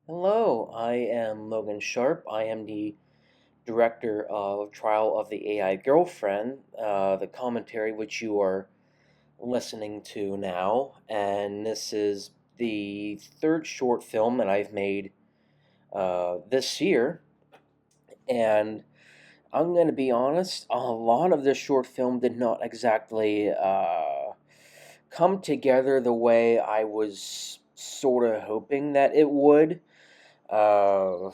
Hello, I am Logan Sharp. I am the director of Trial of the AI Girlfriend, the commentary which you are listening to now. And this is the third short film that I've made this year. And I'm going to be honest, a lot of this short film did not exactly come together the way I was sort of hoping that it would. Uh,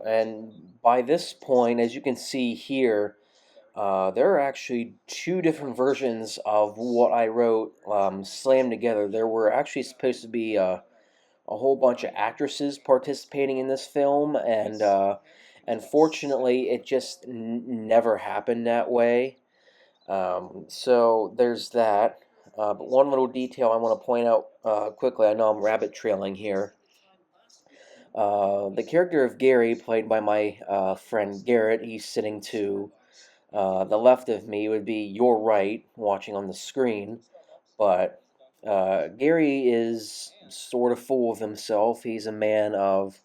and by this point, as you can see here, there are actually two different versions of what I wrote slammed together. There were actually supposed to be a whole bunch of actresses participating in this film, and unfortunately, it just never happened that way. So there's that. But one little detail I want to point out quickly, I know I'm rabbit trailing here. The character of Gary, played by my friend Garrett, he's sitting to the left of me, would be your right, watching on the screen. But Gary is sort of full of himself. He's a man of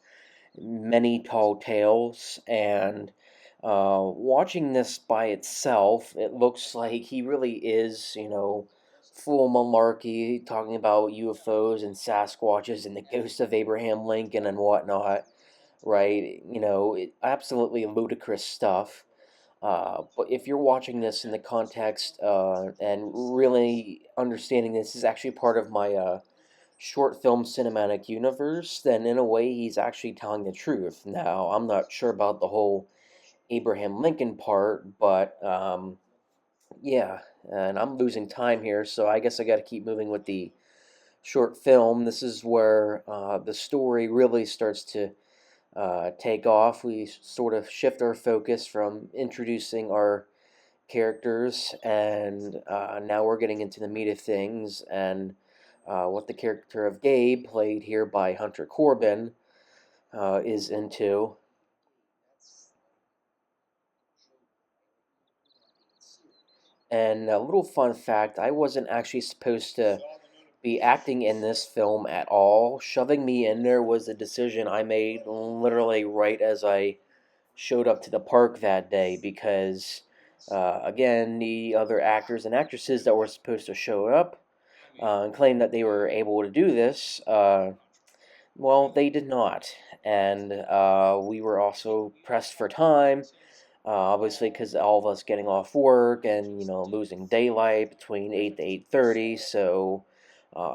many tall tales, and watching this by itself, it looks like he really is, full malarkey, talking about UFOs and Sasquatches and the ghost of Abraham Lincoln and whatnot, right? Absolutely ludicrous stuff. But if you're watching this in the context and really understanding this is actually part of my short film cinematic universe, then in a way he's actually telling the truth. Now, I'm not sure about the whole Abraham Lincoln part, but yeah, and I'm losing time here, so I guess I got to keep moving with the short film. This is where the story really starts to take off. We sort of shift our focus from introducing our characters, and now we're getting into the meat of things and what the character of Gabe, played here by Hunter Corbin, is into. And a little fun fact, I wasn't actually supposed to be acting in this film at all. Shoving me in there was a decision I made literally right as I showed up to the park that day because, again, the other actors and actresses that were supposed to show up and claim that they were able to do this, well, they did not. And we were also pressed for time, obviously, because all of us getting off work and losing daylight between 8 to 8:30. So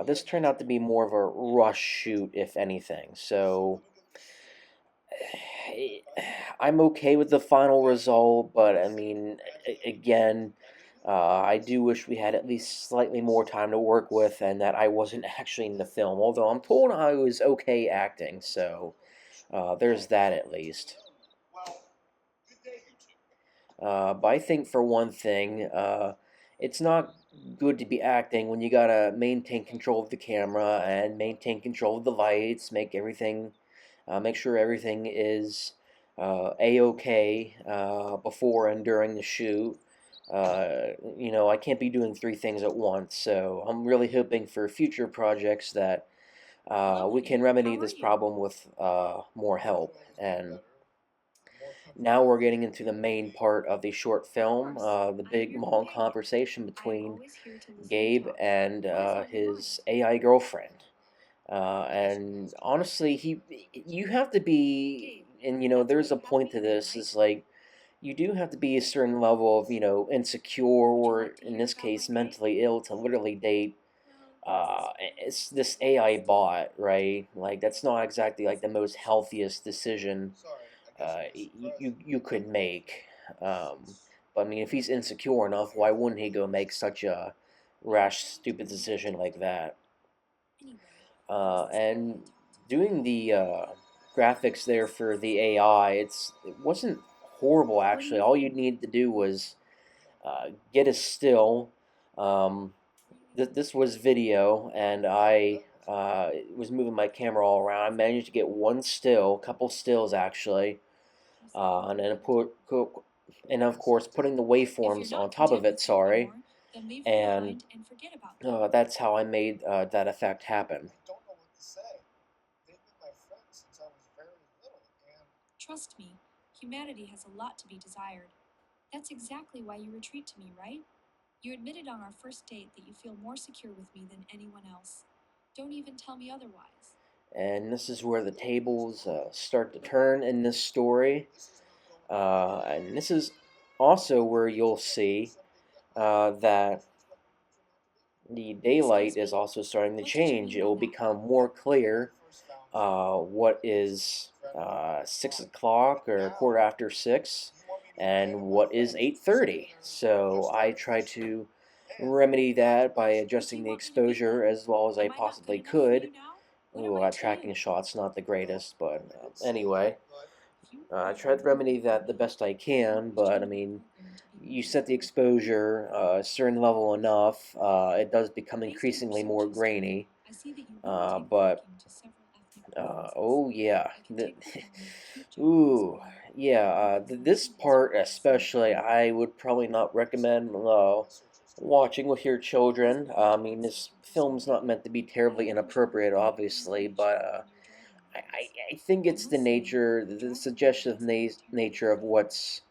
this turned out to be more of a rush shoot, if anything. So I'm okay with the final result, but I mean, again, I do wish we had at least slightly more time to work with and that I wasn't actually in the film, although I'm told I was okay acting, so there's that at least. But I think for one thing, it's not good to be acting when you gotta maintain control of the camera and maintain control of the lights, make sure everything is a-okay before and during the shoot. I can't be doing three things at once, so I'm really hoping for future projects that we can remedy this problem with more help. And now we're getting into the main part of the short film, the big long conversation between Gabe and his AI girlfriend. And honestly, you have to be, and there's a point to this. Is like you do have to be a certain level of insecure, or in this case, mentally ill, to literally date it's this AI bot, right? Like that's not exactly like the most healthiest decision you could make. But I mean, if he's insecure enough, why wouldn't he go make such a rash, stupid decision like that? And doing the graphics there for the AI, it wasn't horrible actually. All you need to do was get a still. Um, this was video, and I was moving my camera all around. I managed to get one still, a couple stills actually, and then and of course putting the waveforms on top of it. Sorry, and that's how I made that effect happen. Trust me, humanity has a lot to be desired. That's exactly why you retreat to me, right? You admitted on our first date that you feel more secure with me than anyone else. Don't even tell me otherwise. And this is where the tables start to turn in this story. And this is also where you'll see that the daylight Excuse is me? also starting to What did you change. mean It by will that? become more clear what is 6 o'clock or quarter after 6, and what is 8:30. So I try to remedy that by What do adjusting you the want me to be exposure then? as well as I Am I not good possibly enough for could. you now? What am Ooh, I to tracking you? shot's not the greatest, but anyway, If you I really try to want me, remedy that the best I I can can. always But I join your mean, program to be more you set the careful with my exposure a certain level enough, it does become Based on your increasingly search more history, grainy. I see that you really take a But liking to several ethnic romances. oh yeah, I can take the form of cute jokes ooh or yeah. heartfelt This letters part written especially, cynically. I would probably not recommend watching with your Both children. of our I mean, talks this feature film's personal not data. meant to be I terribly don't want you inappropriate, recording any obviously, but information when you're driving I, while I us. I think I it's the must say, nature, the driving while suggestive us can be nature of terrifying. what's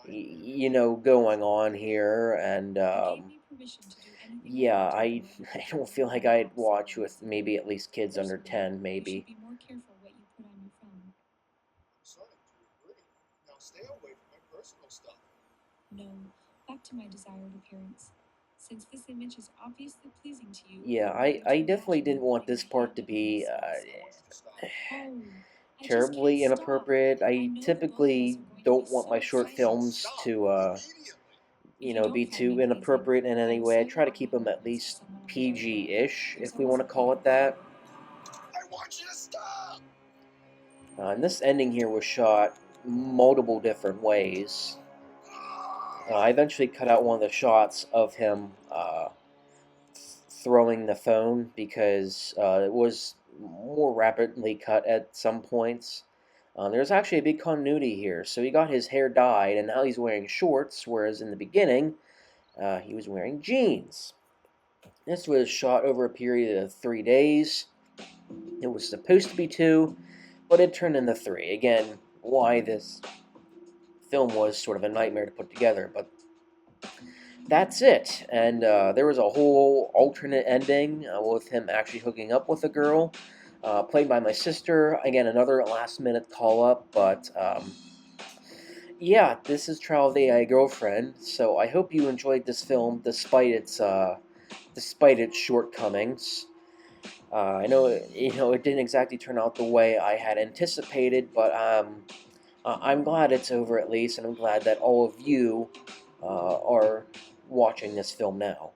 going on here, and You gave me permission to do anything I yeah, want to I while we were I don't driving feel on like the I'd maps. watch with maybe at least kids under Personally, 10, you should maybe. be more careful what you put on your phone. No, back to my desired appearance. Since this image is obviously pleasing to you, Yeah, I want you I to definitely imagine didn't me want putting this my part hand to up my be sleeves. Oh, I just can't terribly stop. inappropriate. I I know that both of us typically are going to be don't want so my short excited. films to If you don't be find too me pleasing, inappropriate in I any will way. I say try your to keep them at autobiographies to least someone on the road. PG-ish, There's if we always want a to call payday it for that. you. And this ending here was shot multiple different ways. I eventually cut out one of the shots of him throwing the phone because it was more rapidly cut at some points. There's actually a big continuity here. So he got his hair dyed, and now he's wearing shorts, whereas in the beginning, he was wearing jeans. This was shot over a period of 3 days. It was supposed to be two, but it turned into three. Again, why this film was sort of a nightmare to put together, but that's it. And there was a whole alternate ending with him actually hooking up with a girl, played by my sister. Again, another last minute call up, but yeah, this is Trial of the AI Girlfriend. So I hope you enjoyed this film despite its shortcomings. I know it didn't exactly turn out the way I had anticipated, but I'm glad it's over at least, and I'm glad that all of you are watching this film now.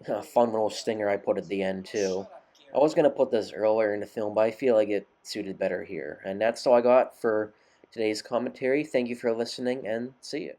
A fun little stinger I put at the end too. I was gonna put this earlier in the film, but I feel like it suited better here. And that's all I got for today's commentary. Thank you for listening, and see you.